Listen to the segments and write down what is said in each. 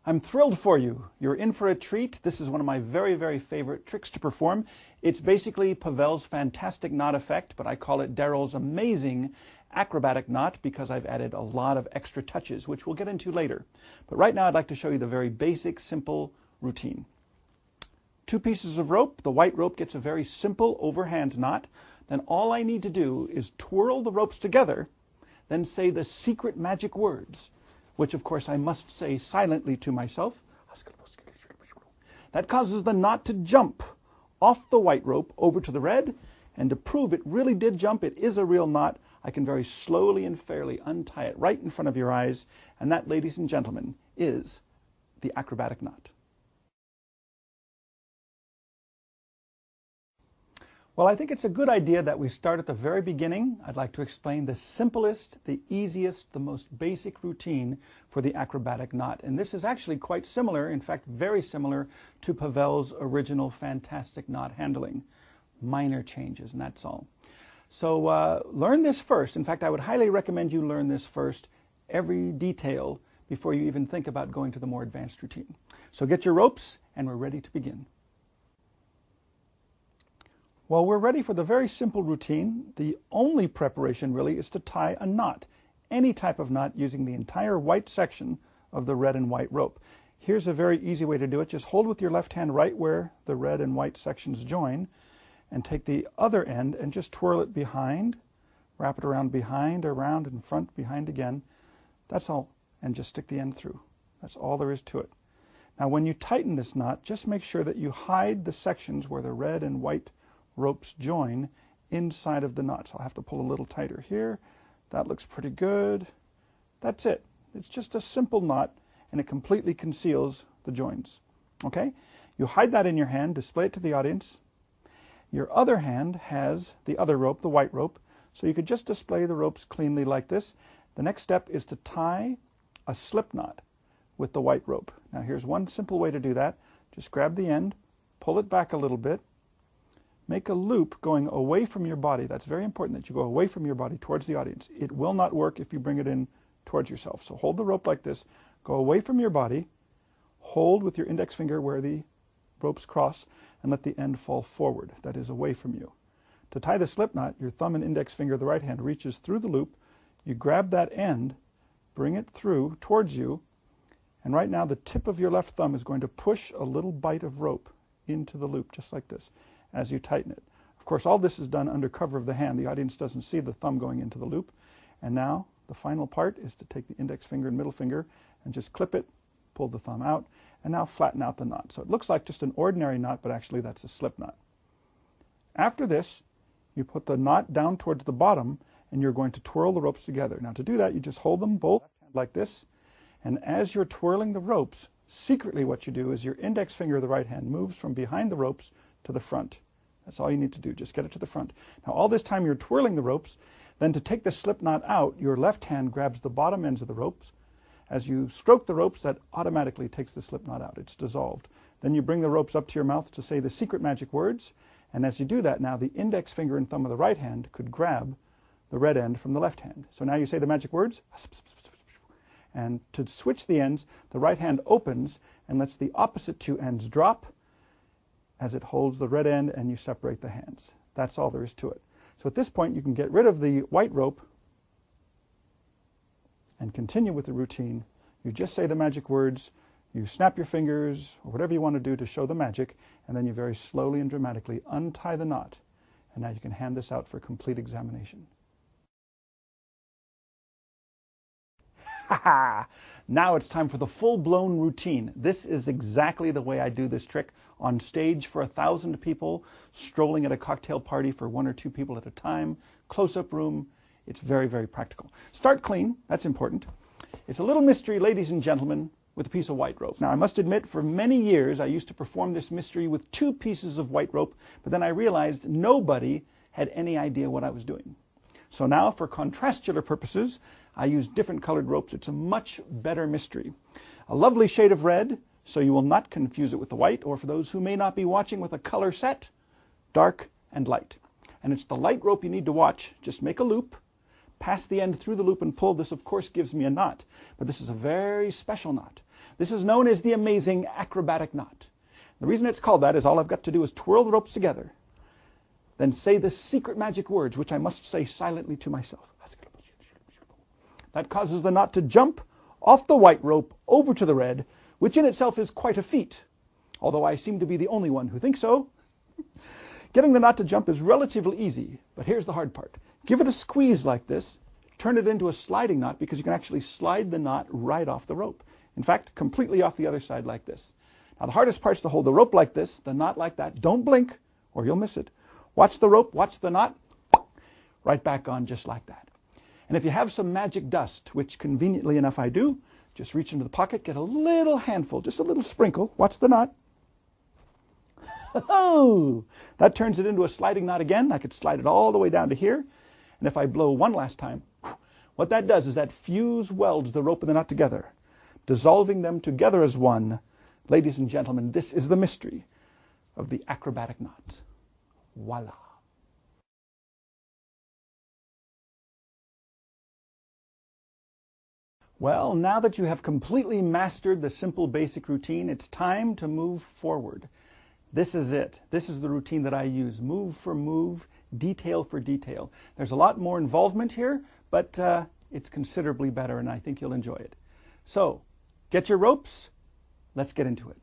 I'm thrilled for you. You're in for a treat. This is one of my very, very favorite tricks to perform. It's basically Pavel's fantastic knot effect, but I call it Daryl's amazing acrobatic knot because I've added a lot of extra touches, which we'll get into later. But right now I'd like to show you the very basic, simple routine. 2 pieces of rope. The white rope gets a very simple overhand knot. Then all I need to do is twirl the ropes together, then say the secret magic words, which of course I must say silently to myself. That causes the knot to jump off the white rope over to the red, and to prove it really did jump, it is a real knot, I can very slowly and fairly untie it right in front of your eyes, and that, ladies and gentlemen, is the acrobatic knot. Well, I think it's a good idea that we start at the very beginning. I'd like to explain the simplest, the easiest, the most basic routine for the acrobatic knot. And this is actually quite similar, in fact, very similar to Pavel's original fantastic knot handling. Minor changes, and that's all. So learn this first. In fact, I would highly recommend you learn this first, every detail, before you even think about going to the more advanced routine. So get your ropes, and we're ready to begin. Well, we're ready for the very simple routine. The only preparation really is to tie a knot, any type of knot, using the entire white section of the red and white rope. Here's a very easy way to do it. Just hold with your left hand right where the red and white sections join, and take the other end and just twirl it behind, wrap it around behind, around, in front, behind again. That's all, and just stick the end through. That's all there is to it. Now when you tighten this knot, just make sure that you hide the sections where the red and white ropes join inside of the knot. So I'll have to pull a little tighter here. That looks pretty good. That's it. It's just a simple knot, and it completely conceals the joins. Okay? You hide that in your hand, display it to the audience. Your other hand has the other rope, the white rope, so you could just display the ropes cleanly like this. The next step is to tie a slip knot with the white rope. Now here's one simple way to do that. Just grab the end, pull it back a little bit, make a loop going away from your body. That's very important that you go away from your body towards the audience. It will not work if you bring it in towards yourself. So hold the rope like this, go away from your body, hold with your index finger where the ropes cross, and let the end fall forward. That is away from you. To tie the slip knot, your thumb and index finger of the right hand reaches through the loop. You grab that end, bring it through towards you, and right now the tip of your left thumb is going to push a little bite of rope into the loop, just like this, as you tighten it. Of course, all this is done under cover of the hand. The audience doesn't see the thumb going into the loop. And now the final part is to take the index finger and middle finger and just clip it, pull the thumb out, and now flatten out the knot. So it looks like just an ordinary knot, but actually that's a slip knot. After this, you put the knot down towards the bottom, and you're going to twirl the ropes together. Now to do that, you just hold them both like this, and as you're twirling the ropes, secretly what you do is your index finger of the right hand moves from behind the ropes to the front. That's all you need to do, just get it to the front. Now all this time you're twirling the ropes, then to take the slip knot out, your left hand grabs the bottom ends of the ropes. As you stroke the ropes, that automatically takes the slip knot out. It's dissolved. Then you bring the ropes up to your mouth to say the secret magic words, and as you do that now, the index finger and thumb of the right hand could grab the red end from the left hand. So now you say the magic words, and to switch the ends, the right hand opens and lets the opposite 2 ends drop as it holds the red end, and you separate the hands. That's all there is to it. So at this point, you can get rid of the white rope and continue with the routine. You just say the magic words, you snap your fingers, or whatever you want to do to show the magic, and then you very slowly and dramatically untie the knot. And now you can hand this out for complete examination. Now it's time for the full-blown routine. This is exactly the way I do this trick on stage for 1,000 people, strolling at a cocktail party for 1 or 2 people at a time, close-up room. It's very, very practical. Start clean. That's important. It's a little mystery, ladies and gentlemen, with a piece of white rope. Now, I must admit, for many years, I used to perform this mystery with 2 pieces of white rope, but then I realized nobody had any idea what I was doing. So now, for contrastular purposes, I use different colored ropes. It's a much better mystery. A lovely shade of red, so you will not confuse it with the white, or for those who may not be watching with a color set, dark and light. And it's the light rope you need to watch. Just make a loop, pass the end through the loop and pull. This, of course, gives me a knot. But this is a very special knot. This is known as the amazing acrobatic knot. The reason it's called that is all I've got to do is twirl the ropes together, then say the secret magic words, which I must say silently to myself. That causes the knot to jump off the white rope over to the red, which in itself is quite a feat, although I seem to be the only one who thinks so. Getting the knot to jump is relatively easy, but here's the hard part. Give it a squeeze like this, turn it into a sliding knot, because you can actually slide the knot right off the rope. In fact, completely off the other side like this. Now the hardest part is to hold the rope like this, the knot like that. Don't blink, or you'll miss it. Watch the rope, watch the knot, right back on just like that. And if you have some magic dust, which conveniently enough I do, just reach into the pocket, get a little handful, just a little sprinkle, watch the knot. Oh, that turns it into a sliding knot again. I could slide it all the way down to here. And if I blow one last time, what that does is that fuse welds the rope and the knot together, dissolving them together as one. Ladies and gentlemen, this is the mystery of the acrobatic knot. Voila. Well, now that you have completely mastered the simple basic routine, it's time to move forward. This is it. This is the routine that I use, move for move, detail for detail. There's a lot more involvement here, but it's considerably better, and I think you'll enjoy it. So, get your ropes. Let's get into it.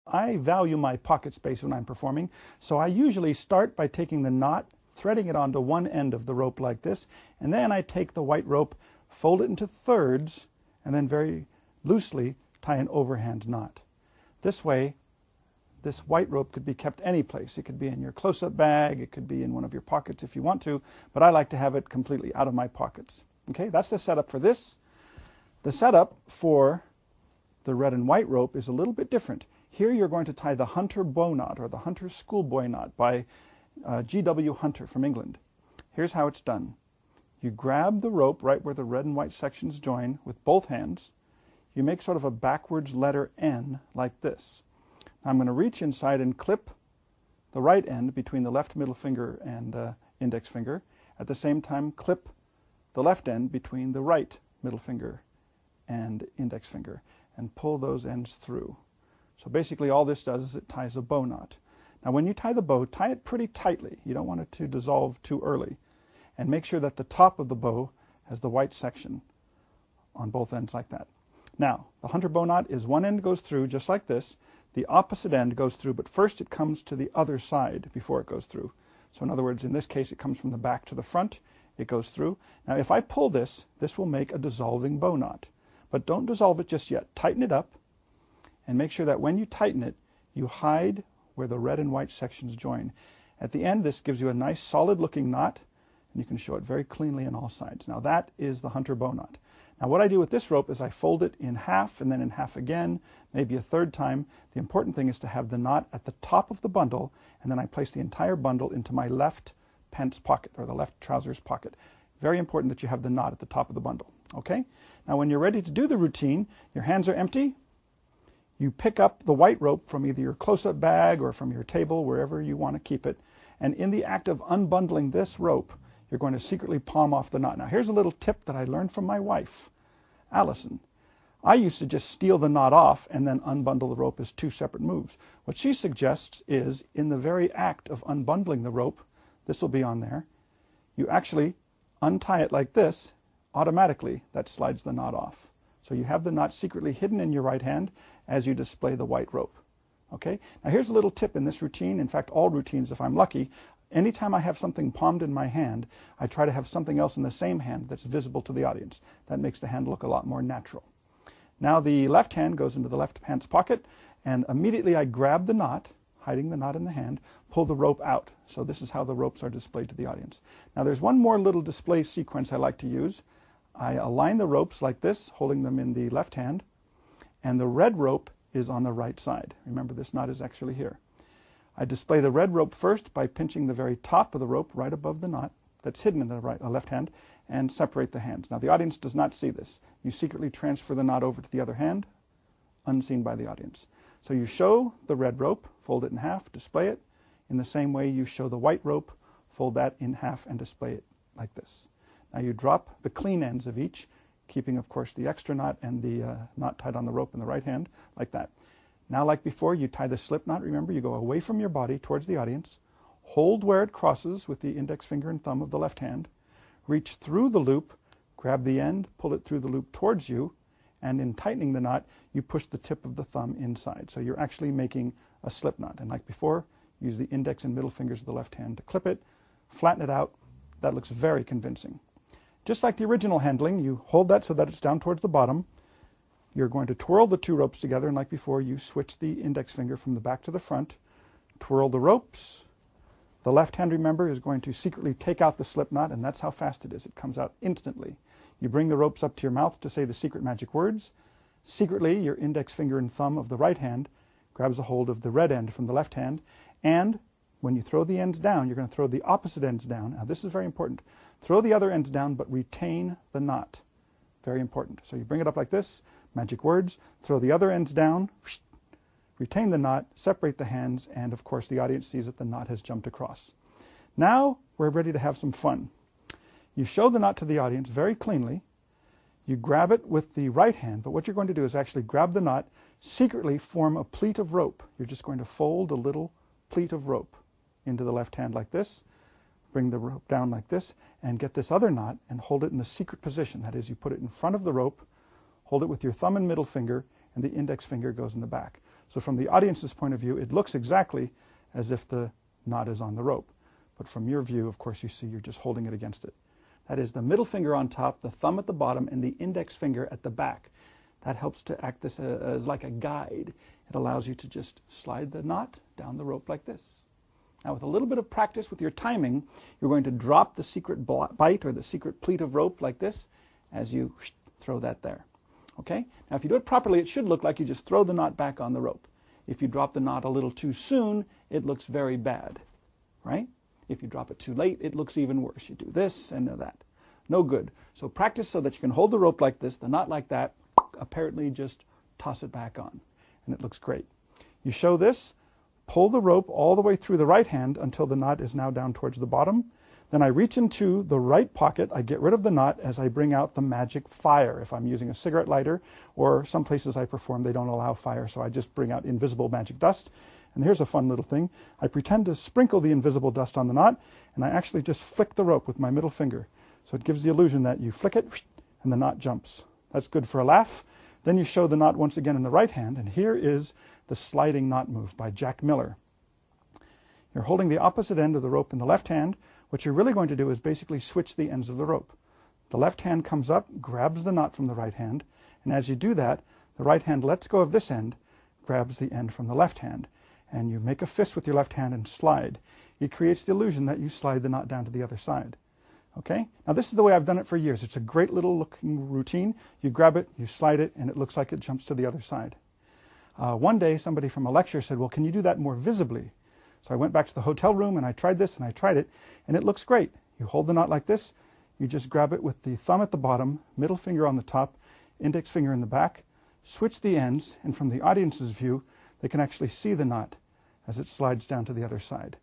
I value my pocket space when I'm performing, so I usually start by taking the knot, threading it onto one end of the rope like this, and then I take the white rope, fold it into thirds, and then very loosely tie an overhand knot. This way, this white rope could be kept any place. It could be in your close-up bag, it could be in one of your pockets if you want to, but I like to have it completely out of my pockets. Okay, that's the setup for this. The setup for the red and white rope is a little bit different. Here you're going to tie the Hunter bow knot, or the Hunter schoolboy knot by G.W. Hunter from England. Here's how it's done. You grab the rope right where the red and white sections join with both hands. You make sort of a backwards letter N like this. Now I'm going to reach inside and clip the right end between the left middle finger and index finger. At the same time, clip the left end between the right middle finger and index finger and pull those ends through. So basically all this does is it ties a bow knot. Now when you tie the bow, tie it pretty tightly. You don't want it to dissolve too early. And make sure that the top of the bow has the white section on both ends like that. Now, the Hunter bow knot is one end goes through just like this. The opposite end goes through, but first it comes to the other side before it goes through. So in other words, in this case, it comes from the back to the front. It goes through. Now, if I pull this, this will make a dissolving bow knot. But don't dissolve it just yet. Tighten it up and make sure that when you tighten it, you hide where the red and white sections join. At the end, this gives you a nice solid looking knot, and you can show it very cleanly on all sides. Now that is the Hunter bow knot. Now what I do with this rope is I fold it in half and then in half again, maybe a third time. The important thing is to have the knot at the top of the bundle, and then I place the entire bundle into my left pants pocket, or the left trousers pocket. Very important that you have the knot at the top of the bundle. Okay? Now when you're ready to do the routine, your hands are empty. You pick up the white rope from either your close-up bag or from your table, wherever you want to keep it. And in the act of unbundling this rope, you're going to secretly palm off the knot. Now here's a little tip that I learned from my wife, Allison. I used to just steal the knot off and then unbundle the rope as two separate moves. What she suggests is, in the very act of unbundling the rope, this will be on there, you actually untie it like this. Automatically that slides the knot off. So you have the knot secretly hidden in your right hand as you display the white rope. Okay? Now here's a little tip in this routine, in fact all routines if I'm lucky. Anytime I have something palmed in my hand, I try to have something else in the same hand that's visible to the audience. That makes the hand look a lot more natural. Now the left hand goes into the left pants pocket, and immediately I grab the knot, hiding the knot in the hand, pull the rope out. So this is how the ropes are displayed to the audience. Now there's one more little display sequence I like to use. I align the ropes like this, holding them in the left hand, and the red rope is on the right side. Remember, this knot is actually here. I display the red rope first by pinching the very top of the rope right above the knot that's hidden in the left hand, and separate the hands. Now the audience does not see this. You secretly transfer the knot over to the other hand, unseen by the audience. So you show the red rope, fold it in half, display it. In the same way you show the white rope, fold that in half and display it like this. Now you drop the clean ends of each, keeping, of course, the extra knot and the knot tied on the rope in the right hand, like that. Now, like before, you tie the slip knot. Remember, you go away from your body towards the audience, hold where it crosses with the index finger and thumb of the left hand, reach through the loop, grab the end, pull it through the loop towards you, and in tightening the knot, you push the tip of the thumb inside. So you're actually making a slip knot. And like before, use the index and middle fingers of the left hand to clip it, flatten it out. That looks very convincing. Just like the original handling, you hold that so that it's down towards the bottom. You're going to twirl the two ropes together, and like before, you switch the index finger from the back to the front, twirl the ropes. The left hand, remember, is going to secretly take out the slip knot, and that's how fast it is. It comes out instantly. You bring the ropes up to your mouth to say the secret magic words. Secretly, your index finger and thumb of the right hand grabs a hold of the red end from the left hand, and when you throw the ends down, you're going to throw the opposite ends down. Now, this is very important. Throw the other ends down, but retain the knot. Very important. So you bring it up like this, magic words, throw the other ends down, retain the knot, separate the hands, and of course the audience sees that the knot has jumped across. Now we're ready to have some fun. You show the knot to the audience very cleanly. You grab it with the right hand, but what you're going to do is actually grab the knot, secretly form a pleat of rope. You're just going to fold a little pleat of rope into the left hand like this, bring the rope down like this, and get this other knot and hold it in the secret position. That is, you put it in front of the rope, hold it with your thumb and middle finger, and the index finger goes in the back. So from the audience's point of view, it looks exactly as if the knot is on the rope. But from your view, of course, you see you're just holding it against it. That is the middle finger on top, the thumb at the bottom, and the index finger at the back. That helps to act this as like a guide. It allows you to just slide the knot down the rope like this. Now, with a little bit of practice with your timing, you're going to drop the secret bite or the secret pleat of rope like this as you throw that there. Okay? Now, if you do it properly, it should look like you just throw the knot back on the rope. If you drop the knot a little too soon, it looks very bad, right? If you drop it too late, it looks even worse. You do this and that. No good. So practice so that you can hold the rope like this, the knot like that, apparently just toss it back on, and it looks great. You show this. Pull the rope all the way through the right hand until the knot is now down towards the bottom. Then I reach into the right pocket. I get rid of the knot as I bring out the magic fire. If I'm using a cigarette lighter, or some places I perform, they don't allow fire, so I just bring out invisible magic dust. And here's a fun little thing. I pretend to sprinkle the invisible dust on the knot, and I actually just flick the rope with my middle finger. So it gives the illusion that you flick it, and the knot jumps. That's good for a laugh. Then you show the knot once again in the right hand, and here is the sliding knot move by Jack Miller. You're holding the opposite end of the rope in the left hand. What you're really going to do is basically switch the ends of the rope. The left hand comes up, grabs the knot from the right hand, and as you do that, the right hand lets go of this end, grabs the end from the left hand, and you make a fist with your left hand and slide. It creates the illusion that you slide the knot down to the other side. Okay? Now this is the way I've done it for years. It's a great little looking routine. You grab it, you slide it, and it looks like it jumps to the other side. One day somebody from a lecture said, well, can you do that more visibly? So I went back to the hotel room and I tried this and I tried it, and it looks great. You hold the knot like this, you just grab it with the thumb at the bottom, middle finger on the top, index finger in the back, switch the ends, and from the audience's view, they can actually see the knot as it slides down to the other side.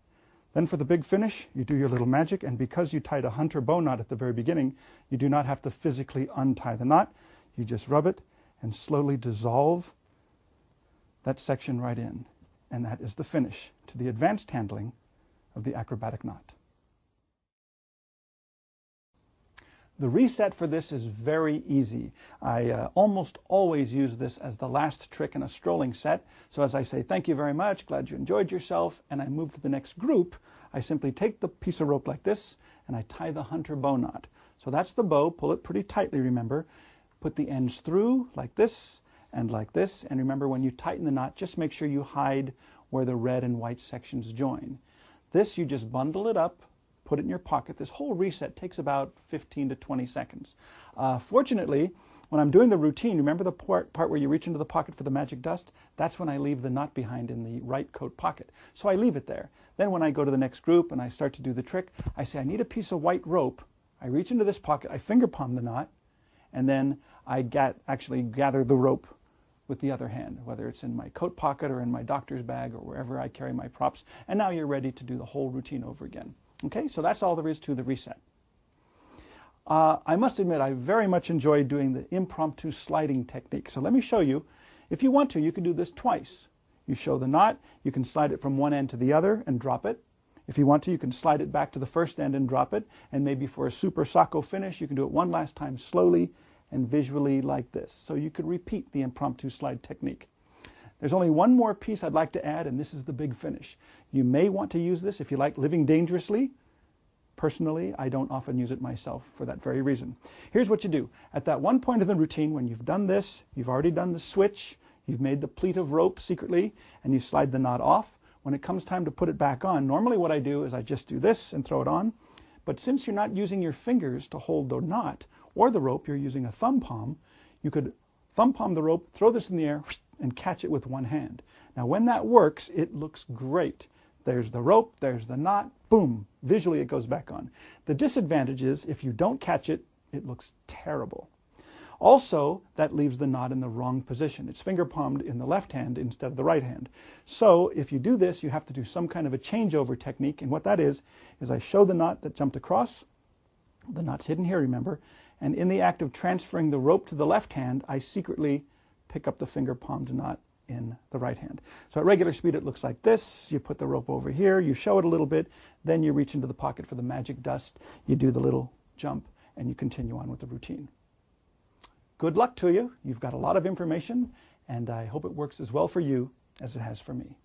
Then for the big finish, you do your little magic, and because you tied a hunter bow knot at the very beginning, you do not have to physically untie the knot. You just rub it and slowly dissolve that section right in. And that is the finish to the advanced handling of the acrobatic knot. The reset for this is very easy. I almost always use this as the last trick in a strolling set. So as I say, thank you very much, glad you enjoyed yourself, and I move to the next group, I simply take the piece of rope like this, and I tie the hunter bow knot. So that's the bow, pull it pretty tightly, remember. Put the ends through like this, and remember when you tighten the knot, just make sure you hide where the red and white sections join. This, you just bundle it up, put it in your pocket. This whole reset takes about 15 to 20 seconds. Fortunately, when I'm doing the routine, remember the part where you reach into the pocket for the magic dust? That's when I leave the knot behind in the right coat pocket. So I leave it there. Then when I go to the next group and I start to do the trick, I say I need a piece of white rope. I reach into this pocket, I finger palm the knot, and then I actually gather the rope with the other hand, whether it's in my coat pocket or in my doctor's bag or wherever I carry my props. And now you're ready to do the whole routine over again. Okay, so that's all there is to the reset. I must admit, I very much enjoy doing the impromptu sliding technique. So let me show you. If you want to, you can do this twice. You show the knot, you can slide it from one end to the other and drop it. If you want to, you can slide it back to the first end and drop it. And maybe for a super sacco finish, you can do it one last time slowly and visually like this. So you could repeat the impromptu slide technique. There's only one more piece I'd like to add, and this is the big finish. You may want to use this if you like living dangerously. Personally, I don't often use it myself for that very reason. Here's what you do. At that one point in the routine, when you've done this, you've already done the switch, you've made the pleat of rope secretly, and you slide the knot off. When it comes time to put it back on, normally what I do is I just do this and throw it on. But since you're not using your fingers to hold the knot or the rope, you're using a thumb palm, you could thumb palm the rope, throw this in the air, and catch it with one hand. Now when that works, it looks great. There's the rope, there's the knot, boom, visually it goes back on. The disadvantage is if you don't catch it, it looks terrible. Also, that leaves the knot in the wrong position. It's finger palmed in the left hand instead of the right hand. So if you do this, you have to do some kind of a changeover technique, and what that is I show the knot that jumped across. The knot's hidden here, remember, and in the act of transferring the rope to the left hand, I secretly pick up the finger palmed knot in the right hand. So at regular speed it looks like this. You put the rope over here, you show it a little bit, then you reach into the pocket for the magic dust, you do the little jump, and you continue on with the routine. Good luck to you. You've got a lot of information, and I hope it works as well for you as it has for me.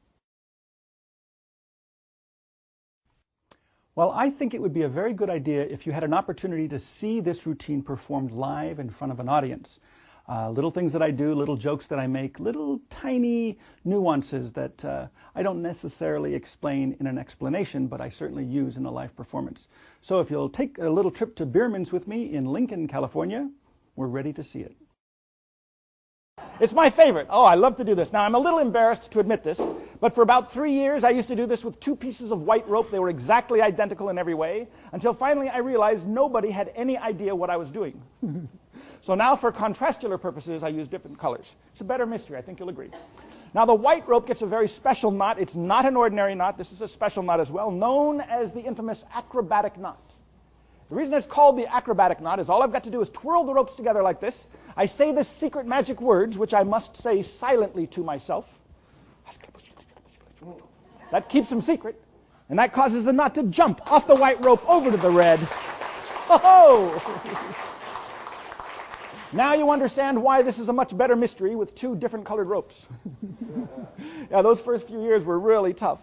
Well, I think it would be a very good idea if you had an opportunity to see this routine performed live in front of an audience. Little things that I do, little jokes that I make, little tiny nuances that I don't necessarily explain in an explanation, but I certainly use in a live performance. So if you'll take a little trip to Bierman's with me in Lincoln, California, we're ready to see it. It's my favorite. Oh, I love to do this. Now, I'm a little embarrassed to admit this, but for about 3 years, I used to do this with 2 pieces of white rope. They were exactly identical in every way, until finally I realized nobody had any idea what I was doing. So now for contrastular purposes, I use different colors. It's a better mystery, I think you'll agree. Now the white rope gets a very special knot. It's not an ordinary knot. This is a special knot as well, known as the infamous acrobatic knot. The reason it's called the acrobatic knot is all I've got to do is twirl the ropes together like this. I say the secret magic words, which I must say silently to myself. That keeps them secret, and that causes the knot to jump off the white rope over to the red. Oh! Now you understand why this is a much better mystery with 2 different colored ropes. Yeah, those first few years were really tough.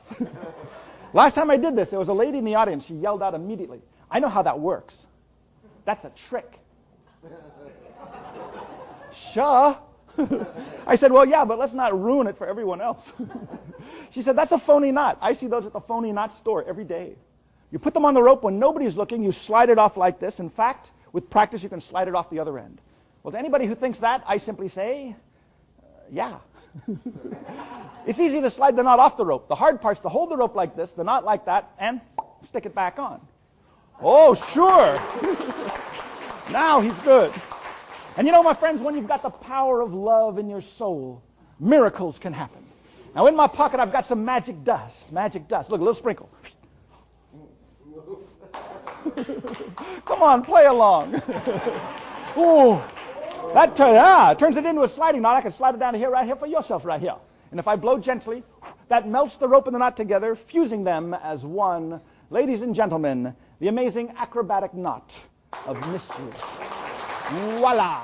Last time I did this, there was a lady in the audience. She yelled out immediately, "I know how that works. That's a trick." Sure. I said, "Well, yeah, but let's not ruin it for everyone else." She said, "That's a phony knot. I see those at the phony knot store every day. You put them on the rope when nobody's looking. You slide it off like this. In fact, with practice, you can slide it off the other end." Well, to anybody who thinks that, I simply say, yeah. It's easy to slide the knot off the rope. The hard part's to hold the rope like this, the knot like that, and stick it back on. Oh, sure. Now he's good. And you know, my friends, when you've got the power of love in your soul, miracles can happen. Now, in my pocket, I've got some magic dust. Magic dust. Look, a little sprinkle. Come on, play along. Ooh. That turns it into a sliding knot. I can slide it down to here, right here for yourself, right here. And if I blow gently, that melts the rope and the knot together, fusing them as one. Ladies and gentlemen, the amazing acrobatic knot of mystery. Voila!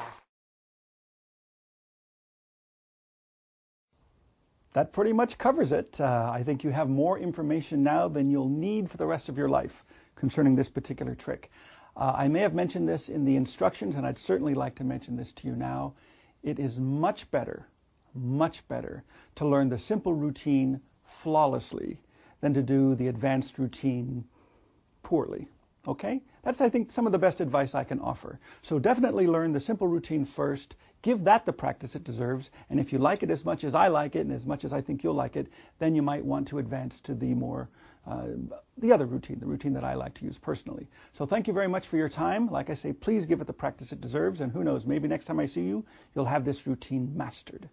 That pretty much covers it. I think you have more information now than you'll need for the rest of your life concerning this particular trick. I may have mentioned this in the instructions, and I'd certainly like to mention this to you now. It is much better to learn the simple routine flawlessly than to do the advanced routine poorly. Okay? That's, I think, some of the best advice I can offer. So definitely learn the simple routine first. Give that the practice it deserves. And if you like it as much as I like it and as much as I think you'll like it, then you might want to advance to the more the other routine, the routine that I like to use personally. So thank you very much for your time. Like I say, please give it the practice it deserves. And who knows, maybe next time I see you, you'll have this routine mastered.